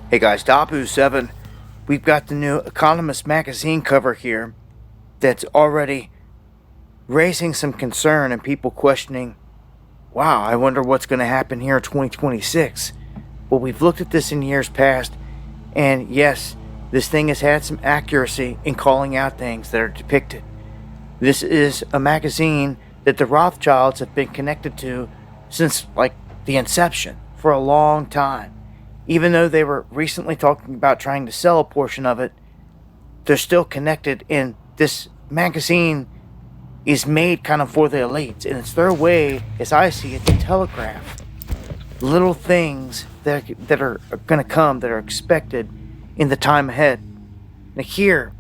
Hey guys, Dabu7. We've got the new Economist magazine cover here that's already raising some concern and people questioning, wow, I wonder what's going to happen here in 2026. Well, we've looked at this in years past, and yes, this thing has had some accuracy in calling out things that are depicted. This is a magazine that the Rothschilds have been connected to since, like, the inception for a long time. Even though they were recently talking about trying to sell a portion of it, they're still connected, and this magazine is made kind of for the elites, and it's their way, as I see it, to telegraph little things that are going to come, that are expected in the time ahead. Now here,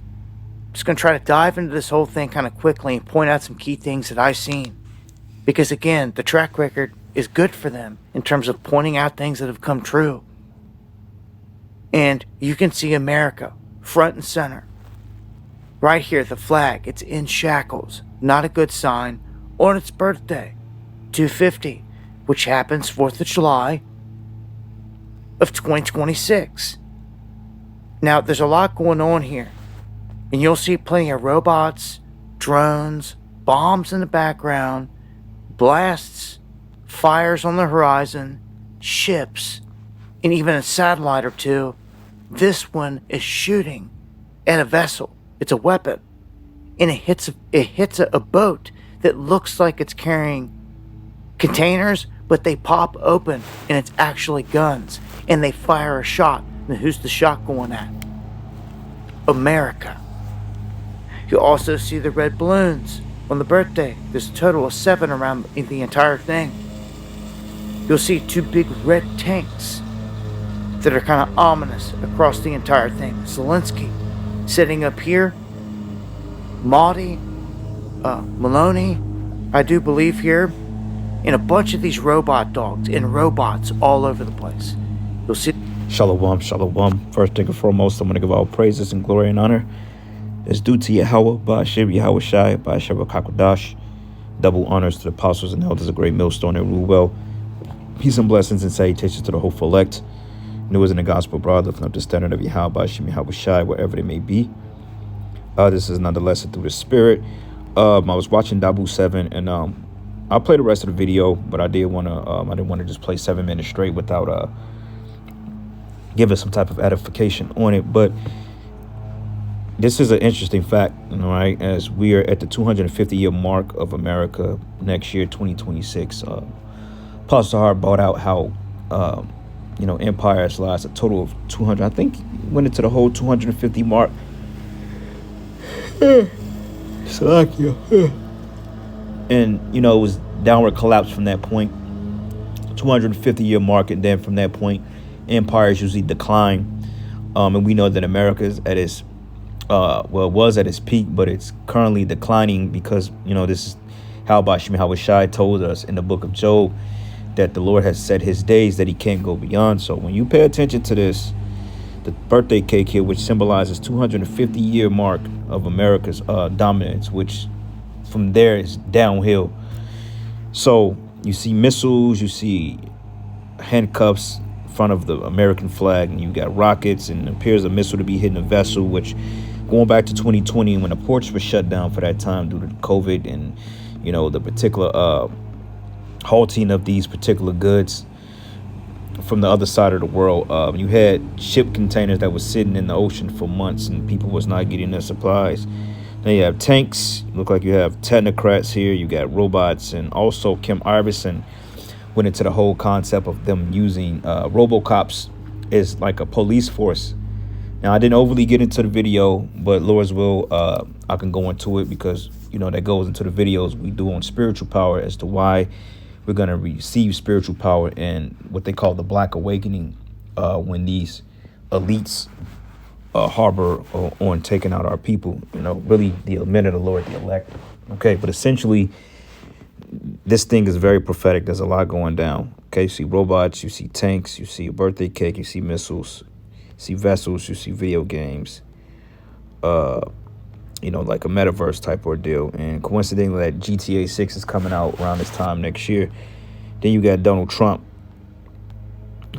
I'm just going to try to dive into this whole thing kind of quickly and point out some key things that I've seen. Because again, the track record is good for them in terms of pointing out things that have come true. And you can see America front and center. Right here, the flag, it's in shackles. Not a good sign. On its birthday, 250, which happens 4th of July of 2026. Now, there's a lot going on here. And you'll see plenty of robots, drones, bombs in the background, blasts, fires on the horizon, ships, and even a satellite or two. This one is shooting at a vessel. It's a weapon. And it hits a boat that looks like it's carrying containers, but they pop open and it's actually guns. And they fire a shot. And who's the shot going at? America. You'll also see the red balloons on the birthday. There's a total of 7 around the entire thing. You'll see 2 big red tanks that are kind of ominous across the entire thing. Zelensky sitting up here. Mahdi, Maloney, I do believe here, and a bunch of these robot dogs and robots all over the place. You'll see. Shalom, shalom. First thing and foremost, I'm going to give all praises and glory and honor is due to Yahweh, Ba'ashem Yahweh Shai, Ba'ashem Kakodash. Double honors to the apostles and elders of Great Millstone and rule well. Peace and blessings and salutations to the hopeful elect. New as in the gospel broad, lifting up the standard of Yahweh, Ba'ashem Yahweh Shai, wherever they may be. This is another lesson through the spirit. I was watching Dabu7, and I'll play the rest of the video, but I didn't want to just play 7 minutes straight without giving some type of edification on it. But this is an interesting fact, right? As we are at the 250-year mark of America next year, 2026. Pastor Hart brought out how empire has lost a total of 200. I think went into the whole 250 mark. And it was downward collapse from that point, 250-year mark, and then from that point empires usually decline, and we know that America is at its it was at its peak, but it's currently declining because this is how Ba'ashem Shai told us in the book of Job that the Lord has set his days that he can't go beyond. So when you pay attention to this, the birthday cake here, which symbolizes 250-year mark of America's dominance, which from there is downhill. So you see missiles, you see handcuffs in front of the American flag, and you got rockets, and it appears a missile to be hitting a vessel, which going back to 2020 when the ports were shut down for that time due to COVID and the particular halting of these particular goods from the other side of the world. You had ship containers that was sitting in the ocean for months and people was not getting their supplies. Then you have tanks. Look like you have technocrats here. You got robots, and also Kim Iverson went into the whole concept of them using RoboCops as like a police force. Now, I didn't overly get into the video, but Lord's will, I can go into it because, that goes into the videos we do on spiritual power as to why we're going to receive spiritual power and what they call the Black Awakening when these elites harbor on taking out our people, really the men of the Lord, the elect. Okay, but essentially, this thing is very prophetic. There's a lot going down. Okay, you see robots, you see tanks, you see a birthday cake, you see missiles, you see vessels, you see video games, like a metaverse type ordeal. And coincidentally, that GTA 6 is coming out around this time next year. Then you got Donald Trump,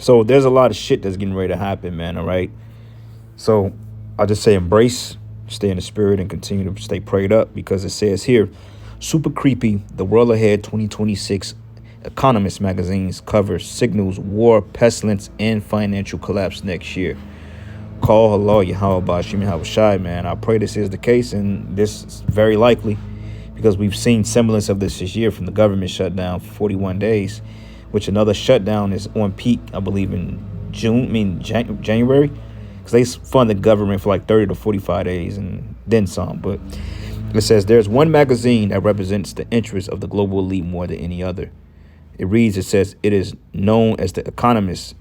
So there's a lot of shit that's getting ready to happen, man. All right. So I just say embrace, stay in the spirit, and continue to stay prayed up because it says here, super creepy. The world ahead 2026 Economist magazine's cover signals war, pestilence, and financial collapse next year. Call Allah Yahweh Bashim Yahweh Shai, man. I pray this is the case, and this is very likely because we've seen semblance of this year from the government shutdown for 41 days, which another shutdown is on peak, I believe, in January, because they fund the government for like 30 to 45 days and then some. But it says there's one magazine that represents the interests of the global elite more than any other. It reads, it says, it is known as The Economist,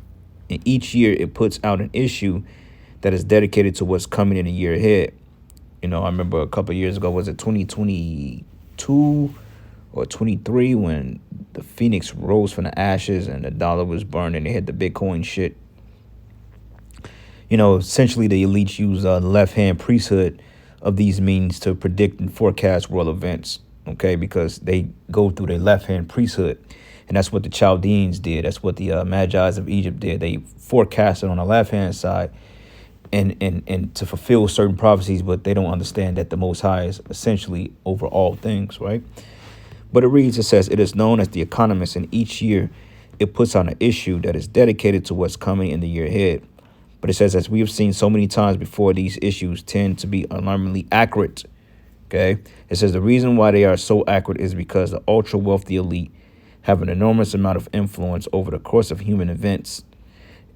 and each year it puts out an issue that is dedicated to what's coming in the year ahead. You know, I remember a couple of years ago, was it 2022 or 23, when the Phoenix rose from the ashes and the dollar was burned and they had the Bitcoin shit. You know, essentially the elites use the left-hand priesthood of these means to predict and forecast world events, okay, because they go through their left-hand priesthood. And that's what the Chaldeans did. That's what the Magi's of Egypt did. They forecasted on the left-hand side and to fulfill certain prophecies, but they don't understand that the Most High is essentially over all things, right? But it reads, it says, it is known as The Economist, and each year it puts on an issue that is dedicated to what's coming in the year ahead. But it says, as we have seen so many times before, these issues tend to be alarmingly accurate, okay? It says the reason why they are so accurate is because the ultra-wealthy elite have an enormous amount of influence over the course of human events.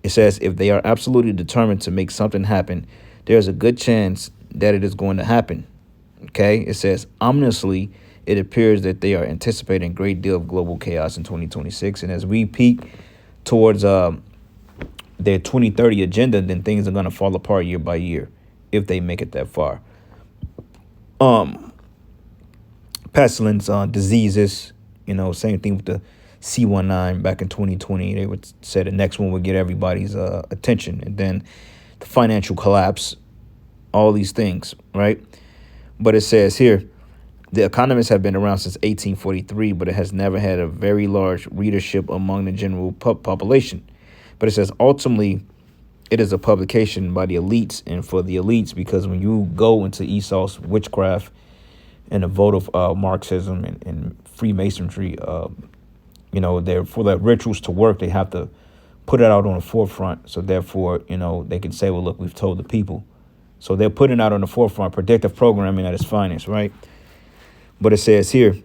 It says if they are absolutely determined to make something happen, there's a good chance that it is going to happen. Okay? It says ominously, it appears that they are anticipating a great deal of global chaos in 2026. And as we peak towards their 2030 agenda, then things are going to fall apart year by year if they make it that far. Pestilence, diseases, you know, same thing with the C19 back in 2020. They would say the next one would get everybody's attention. And then the financial collapse, all these things, right? But it says here, the economists have been around since 1843, but it has never had a very large readership among the general population. But it says ultimately it is a publication by the elites and for the elites, because when you go into Esau's witchcraft and the vote of Marxism and Freemasonry, you know, they're for their rituals to work, they have to put it out on the forefront. So therefore, you know, they can say, well, look, we've told the people. So they're putting out on the forefront predictive programming at its finest, right? But it says here,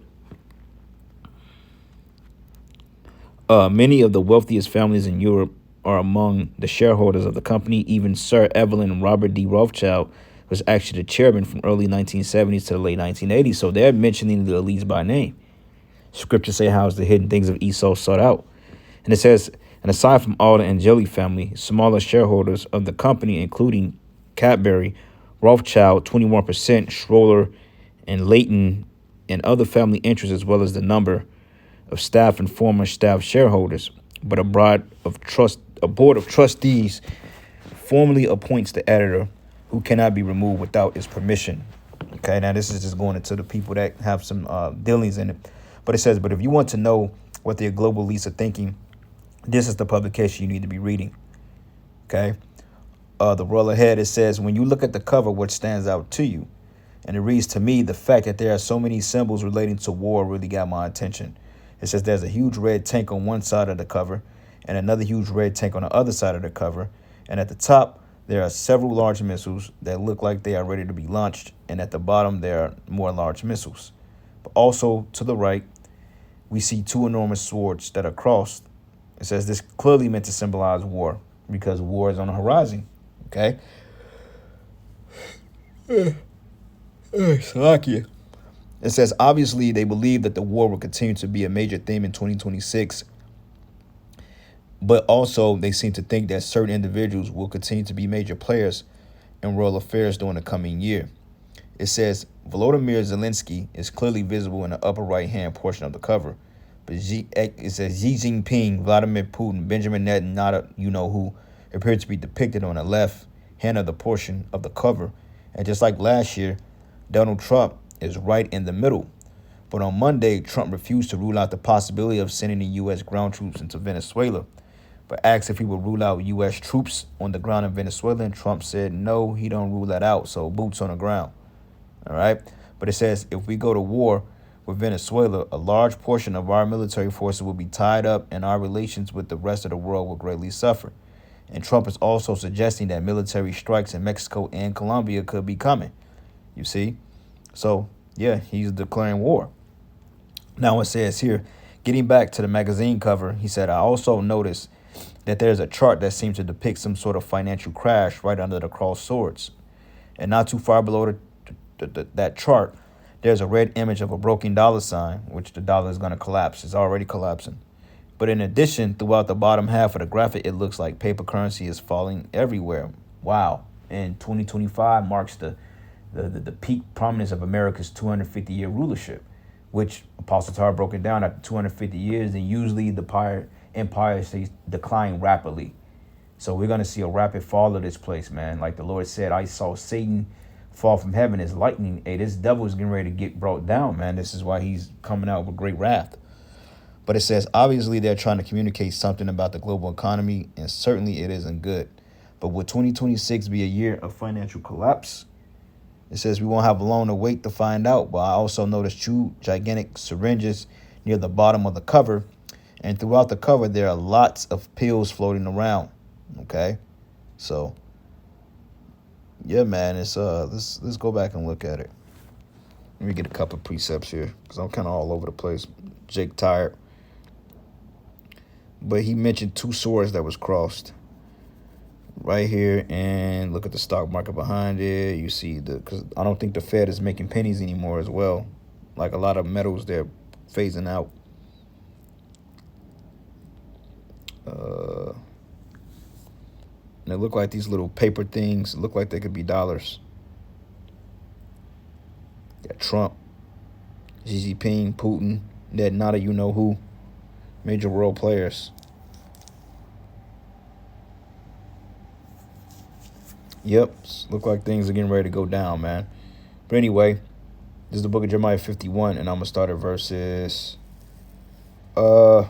many of the wealthiest families in Europe are among the shareholders of the company. Even Sir Evelyn Robert D. Rothschild was actually the chairman from early 1970s to the late 1980s. So they're mentioning the elites by name. Scriptures say how the hidden things of Esau sought out. And it says, and aside from all the Angeli family, smaller shareholders of the company, including Cadbury, Rothschild, 21%, Schroeder, and Leighton, and other family interests, as well as the number of staff and former staff shareholders. But a board of trustees formally appoints the editor, who cannot be removed without his permission. Okay, now this is just going into the people that have some dealings in it. But it says, but if you want to know what the global elites are thinking, this is the publication you need to be reading. Okay, the roll ahead, it says, when you look at the cover, what stands out to you? And it reads, to me, the fact that there are so many symbols relating to war really got my attention. It says there's a huge red tank on one side of the cover and another huge red tank on the other side of the cover. And at the top, there are several large missiles that look like they are ready to be launched. And at the bottom, there are more large missiles. But also to the right, we see two enormous swords that are crossed. It says this clearly meant to symbolize war, because war is on the horizon. Okay? Slovakia. It says, obviously, they believe that the war will continue to be a major theme in 2026. But also, they seem to think that certain individuals will continue to be major players in world affairs during the coming year. It says, Volodymyr Zelensky is clearly visible in the upper right-hand portion of the cover. But it says Xi Jinping, Vladimir Putin, Benjamin Netanyahu, you-know-who, appear to be depicted on the left hand of the portion of the cover. And just like last year, Donald Trump is right in the middle. But on Monday, Trump refused to rule out the possibility of sending the U.S. ground troops into Venezuela. but asked if he would rule out U.S. troops on the ground in Venezuela, and Trump said no, he don't rule that out. So boots on the ground. All right. But it says if we go to war with Venezuela, a large portion of our military forces will be tied up and our relations with the rest of the world will greatly suffer. And Trump is also suggesting that military strikes in Mexico and Colombia could be coming. You see? So, yeah, he's declaring war. Now it says here, getting back to the magazine cover, he said, I also noticed that there's a chart that seems to depict some sort of financial crash right under the crossed swords. And not too far below that chart, there's a red image of a broken dollar sign, which the dollar is going to collapse. It's already collapsing. But in addition, throughout the bottom half of the graphic, it looks like paper currency is falling everywhere. Wow. And 2025 marks the peak prominence of America's 250-year rulership, which Apostle Tar broke it down after 250 years, and usually the empire stays decline rapidly. So we're going to see a rapid fall of this place, man. Like the Lord said, I saw Satan fall from heaven as lightning. Hey, this devil is getting ready to get brought down, man. This is why he's coming out with great wrath. But it says, obviously, they're trying to communicate something about the global economy, and certainly it isn't good. But will 2026 be a year of financial collapse? It says we won't have long to wait to find out. But I also noticed two gigantic syringes near the bottom of the cover. And throughout the cover, there are lots of pills floating around. Okay? So, yeah, man, it's let's go back and look at it. Let me get a couple of precepts here, because I'm kind of all over the place. Jake tired. But he mentioned two swords that was crossed right here, and look at the stock market behind it. You see because I don't think the Fed is making pennies anymore as well. Like a lot of metals, they're phasing out. And they look like these little paper things. Look like they could be dollars. Got Trump, Xi Jinping, Putin, Ned Nada, you know who. Major world players. Yep, look like things are getting ready to go down, man. But anyway, this is the book of Jeremiah 51, and I'm going to start at verses, let's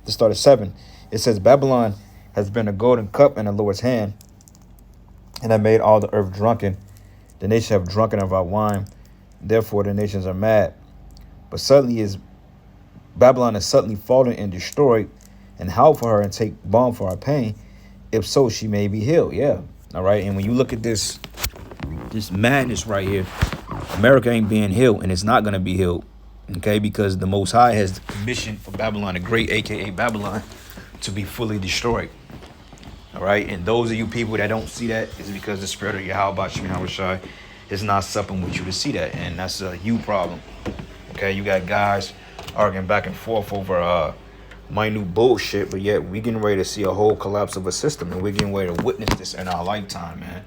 start at 7. It says, Babylon has been a golden cup in the Lord's hand, and have made all the earth drunken. The nations have drunken of our wine, therefore the nations are mad. But suddenly Babylon is suddenly fallen and destroyed, and howl for her and take balm for her pain. If so, she may be healed. Yeah. All right. And when you look at this madness right here, America ain't being healed, and it's not going to be healed. Okay. Because the Most High has commissioned for Babylon the Great, a.k.a. Babylon, to be fully destroyed. All right. And those of you people that don't see that is because the spirit of Yahweh Shai is not supping with you to see that. And that's a you problem. Okay. You got guys arguing back and forth over minute bullshit, but yet we getting ready to see a whole collapse of a system, and we're getting ready to witness this in our lifetime, man.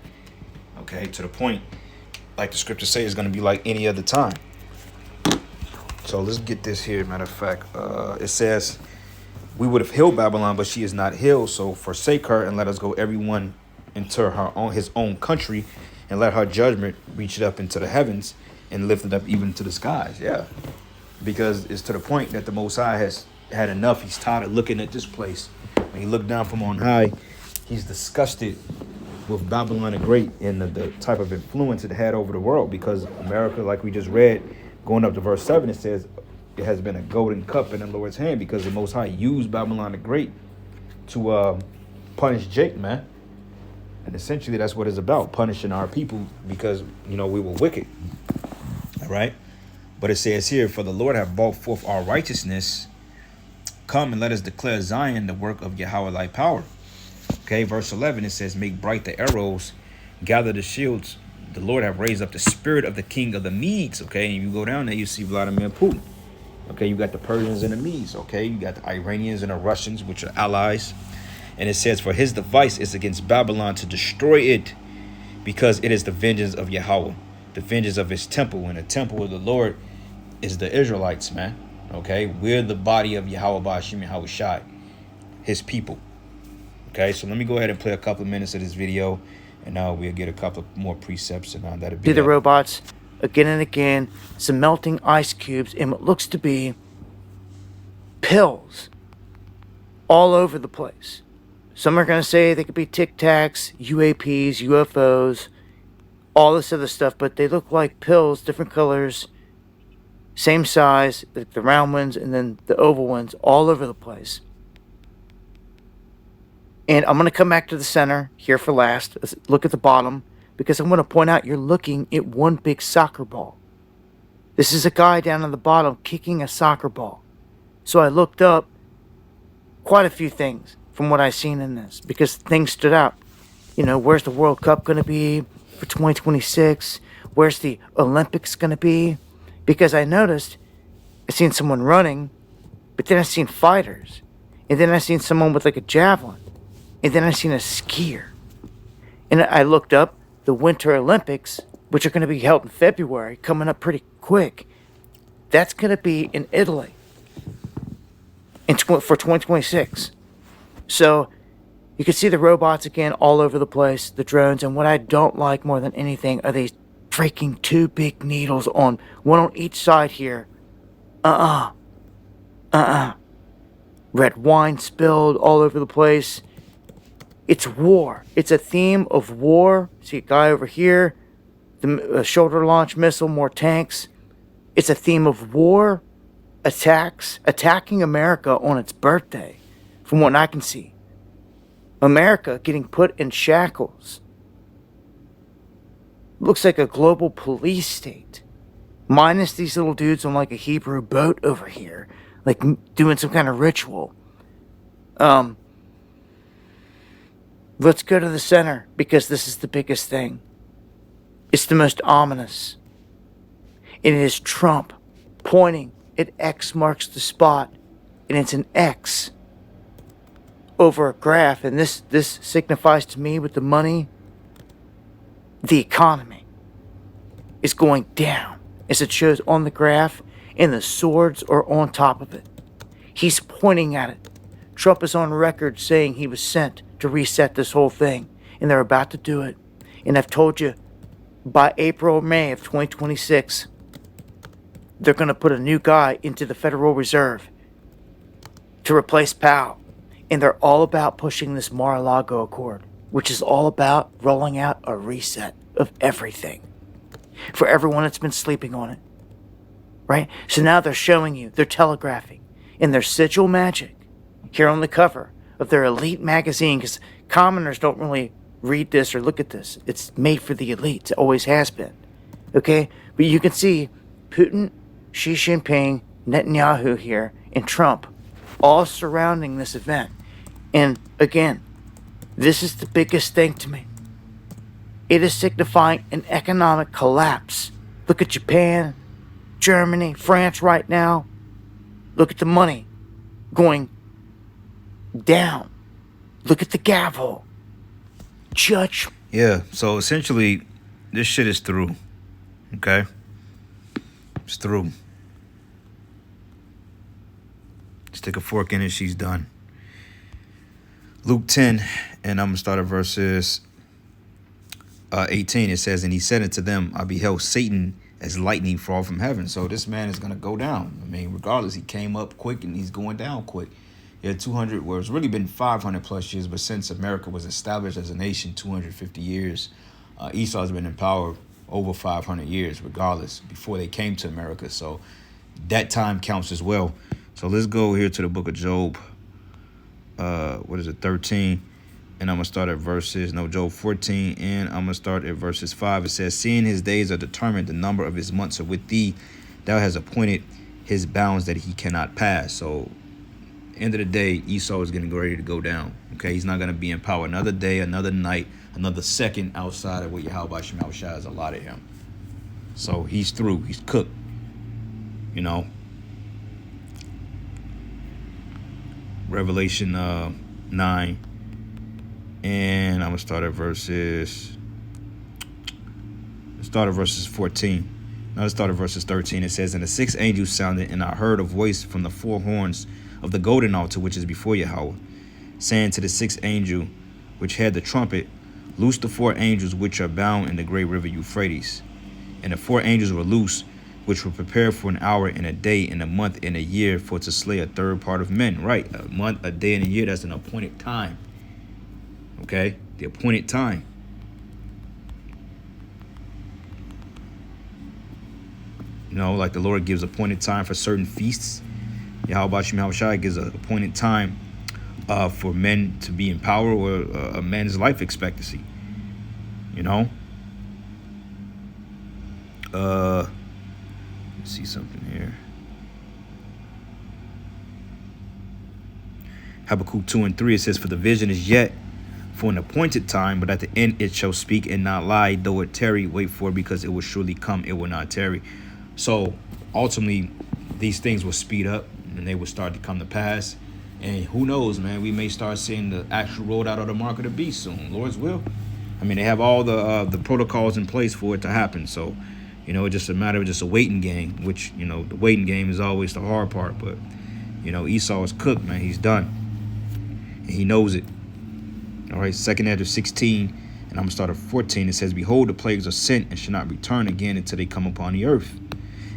Okay, to the point, like the scriptures say, it's going to be like any other time. So let's get this here. Matter of fact, it says, we would have healed Babylon, but she is not healed. So forsake her and let us go everyone into his own country, and let her judgment reach it up into the heavens and lift it up even to the skies. Yeah. Because it's to the point that the Most High has had enough. He's tired of looking at this place. When he looked down from on high, he's disgusted with Babylon the Great and the type of influence it had over the world. Because America, like we just read, going up to verse 7, it says it has been a golden cup in the Lord's hand, because the Most High used Babylon the Great to punish Jake, man. And essentially that's what it's about, punishing our people because, we were wicked. All right? But it says here, for the Lord hath brought forth our righteousness. Come and let us declare Zion the work of Yahweh thy power. Okay, verse 11, it says, make bright the arrows, gather the shields. The Lord hath raised up the spirit of the king of the Medes. Okay, and you go down there, you see Vladimir Putin. Okay, you got the Persians and the Medes. Okay, you got the Iranians and the Russians, which are allies. And it says, for his device is against Babylon to destroy it, because it is the vengeance of Yahweh, the vengeance of his temple. And the temple of the Lord is the Israelites, man. Okay, we're the body of Yahweh Ba'ashim Yahweh Shai, his people. Okay, so let me go ahead and play a couple of minutes of this video, and now we'll get a couple of more precepts, and that'll be See the robots again and again, some melting ice cubes and what looks to be pills all over the place. Some are going to say they could be Tic Tacs, UAPs, UFOs, all this other stuff, but they look like pills, different colors, same size, the round ones and then the oval ones, all over the place. And I'm going to come back to the center here for last. Let's look at the bottom, because I'm going to point out you're looking at one big soccer ball. This is a guy down on the bottom kicking a soccer ball. So I looked up quite a few things from what I've seen in this, because things stood out. You know, where's the World Cup going to be for 2026? Where's the Olympics going to be? Because I noticed, I seen someone running, but then I seen fighters. And then I seen someone with like a javelin. And then I seen a skier. And I looked up the Winter Olympics, which are going to be held in February, coming up pretty quick. That's going to be in Italy for 2026. So you can see the robots again all over the place, the drones. And what I don't like more than anything are these freaking two big needles one on each side here. Red wine spilled all over the place. It's war. It's a theme of war. See a guy over here, the shoulder launch missile, more tanks. It's a theme of war, attacking America on its birthday, from what I can see. America getting put in shackles. Looks like a global police state. Minus these little dudes on like a Hebrew boat over here, like doing some kind of ritual. Let's go to the center, because this is the biggest thing. It's the most ominous. It is Trump pointing at X marks the spot, and it's an X over a graph, and this signifies to me with the money, the economy is going down, as it shows on the graph, and the swords are on top of it. He's pointing at it. Trump is on record saying he was sent to reset this whole thing, and they're about to do it. And I've told you, by April or May of 2026, they're going to put a new guy into the Federal Reserve to replace Powell. And they're all about pushing this Mar-a-Lago Accord, which is all about rolling out a reset of everything for everyone that's been sleeping on it. Right? So now they're showing you, they're telegraphing in their sigil magic here on the cover of their elite magazine, because commoners don't really read this or look at this. It's made for the elites. It always has been. Okay? But you can see Putin, Xi Jinping, Netanyahu here, and Trump all surrounding this event. And again, this is the biggest thing to me. It is signifying an economic collapse. Look at Japan, Germany, France right now. Look at the money going down. Look at the gavel. Judge. Yeah, so essentially, this shit is through. Okay? It's through. Stick a fork in it, she's done. Luke 10, and I'm going to start at verses 18. It says, and he said unto them, I beheld Satan as lightning fall from heaven. So this man is going to go down. I mean, regardless, he came up quick and he's going down quick. Yeah, 200, well, it's really been 500 plus years, but since America was established as a nation, 250 years, Esau has been in power over 500 years, regardless, before they came to America. So that time counts as well. So let's go here to the book of Job. 13? And I'm going to start at Job 14, and I'm going to start at verses 5. It says, seeing his days are determined, the number of his months are with thee. Thou hast appointed his bounds that he cannot pass. So, end of the day, Esau is getting ready to go down. Okay, he's not going to be in power another day, another night, another second outside of what Yahweh Shema Shai has allotted him. So, he's through. He's cooked. You know. Revelation 9. And I'm going to start at verses 14. Now let's start at verses 13. It says, and the sixth angel sounded, and I heard a voice from the four horns of the golden altar, which is before Yahweh, saying to the sixth angel, which had the trumpet, loose the four angels which are bound in the great river Euphrates. And the four angels were loose, which were prepared for an hour and a day and a month and a year for to slay a third part of men. Right, a month, a day, and a year, that's an appointed time. Okay? The appointed time. You know, like the Lord gives appointed time for certain feasts. Yahweh Shai gives an appointed time for men to be in power, or a man's life expectancy. You know? Let's see something here. Habakkuk 2 and 3, it says, for the vision is yet for an appointed time, but at the end it shall speak and not lie. Though it tarry, wait for it, because it will surely come, it will not tarry. So ultimately, these things will speed up and they will start to come to pass. And who knows, man, we may start seeing the actual road out of the mark of the beast soon. Lord's will. I mean, they have all the protocols in place for it to happen. So, you know, it's just a matter of just a waiting game, which, you know, the waiting game is always the hard part. But, you know, Esau is cooked, man. He's done. And he knows it. All right, 2nd Ezra 16, and I'm going to start at 14. It says, behold, the plagues are sent and shall not return again until they come upon the earth.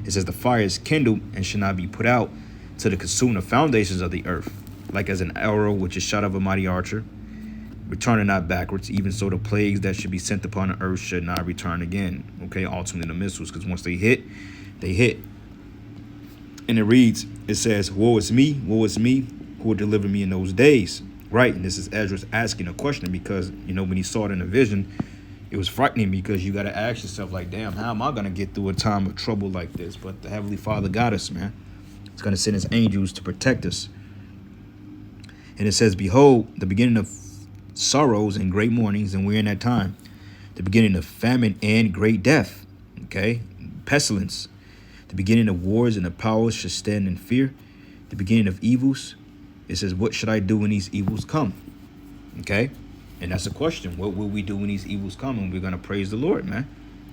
It says, the fire is kindled and shall not be put out till to consume the foundations of the earth, like as an arrow which is shot of a mighty archer, returning not backwards. Even so, the plagues that should be sent upon the earth should not return again. Okay, ultimately the missiles, because once they hit, they hit. And it reads, it says, woe is me, who will deliver me in those days? Right, and this is Ezra's asking a question because, you know, when he saw it in a vision, it was frightening, because you got to ask yourself, like, damn, how am I going to get through a time of trouble like this? But the Heavenly Father got us, man. He's going to send his angels to protect us. And it says, behold, the beginning of sorrows and great mournings, and we're in that time. The beginning of famine and great death, okay? Pestilence. The beginning of wars, and the powers should stand in fear. The beginning of evils. It says, what should I do when these evils come? Okay? And that's a question. What will we do when these evils come? And we're going to praise the Lord, man.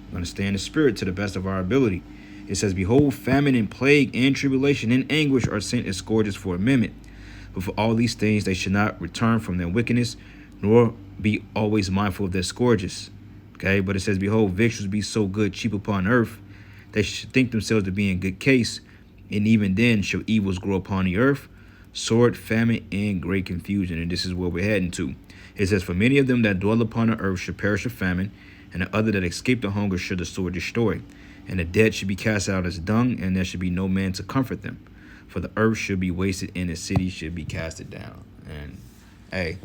We're going to stay in the spirit to the best of our ability. It says, behold, famine and plague and tribulation and anguish are sent as scourges for a minute. But for all these things, they should not return from their wickedness, nor be always mindful of their scourges. Okay? But it says, behold, victuals be so good, cheap upon earth, they should think themselves to be in good case. And even then shall evils grow upon the earth, sword, famine, and great confusion. And this is where we're heading to. It says, for many of them that dwell upon the earth should perish of famine, and the other that escape the hunger should the sword destroy. And the dead should be cast out as dung, and there should be no man to comfort them. For the earth should be wasted, and the city should be casted down. And, hey,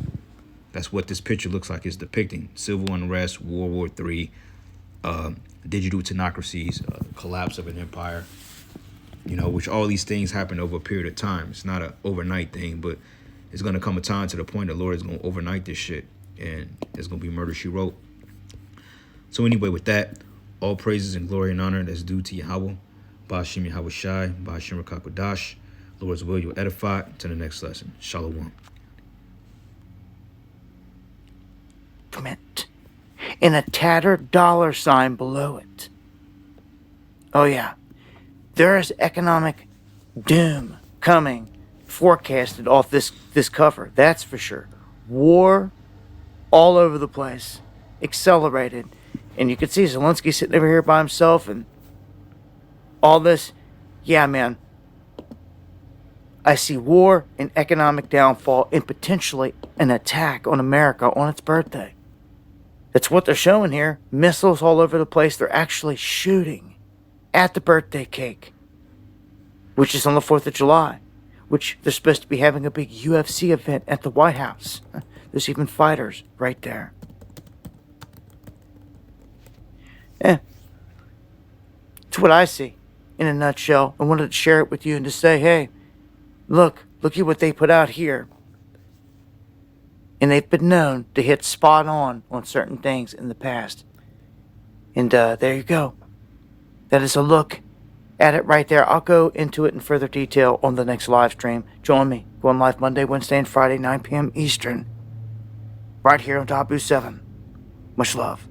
that's what this picture looks like. It's depicting civil unrest, World War III, digital technocracies, collapse of an empire. You know, which all these things happen over a period of time. It's not an overnight thing, but it's going to come a time to the point the Lord is going to overnight this shit. And it's going to be murder, she wrote. So anyway, with that, all praises and glory and honor that's due to Yahweh. Ba'ashim Yahweh Shai, Ba'ashim Rakakodash. Lord's will, you'll edify. To the next lesson. Shalom. Comment. And a tattered $sign below it. Oh, yeah. There is economic doom coming, forecasted off this cover. That's for sure. War all over the place, accelerated, and you can see Zelensky sitting over here by himself, and all this. Yeah, man. I see war and economic downfall, and potentially an attack on America on its birthday. That's what they're showing here. Missiles all over the place. They're actually shooting at the birthday cake, which is on the 4th of July, which they're supposed to be having a big UFC event at the White House. There's even fighters right there. It's what I see in a nutshell. I wanted to share it with you and to say, hey, look at what they put out here. And they've been known to hit spot on certain things in the past. And there you go. That is a look at it right there. I'll go into it in further detail on the next live stream. Join me. Go on live Monday, Wednesday, and Friday, 9 p.m. Eastern. Right here on Tabu 7. Much love.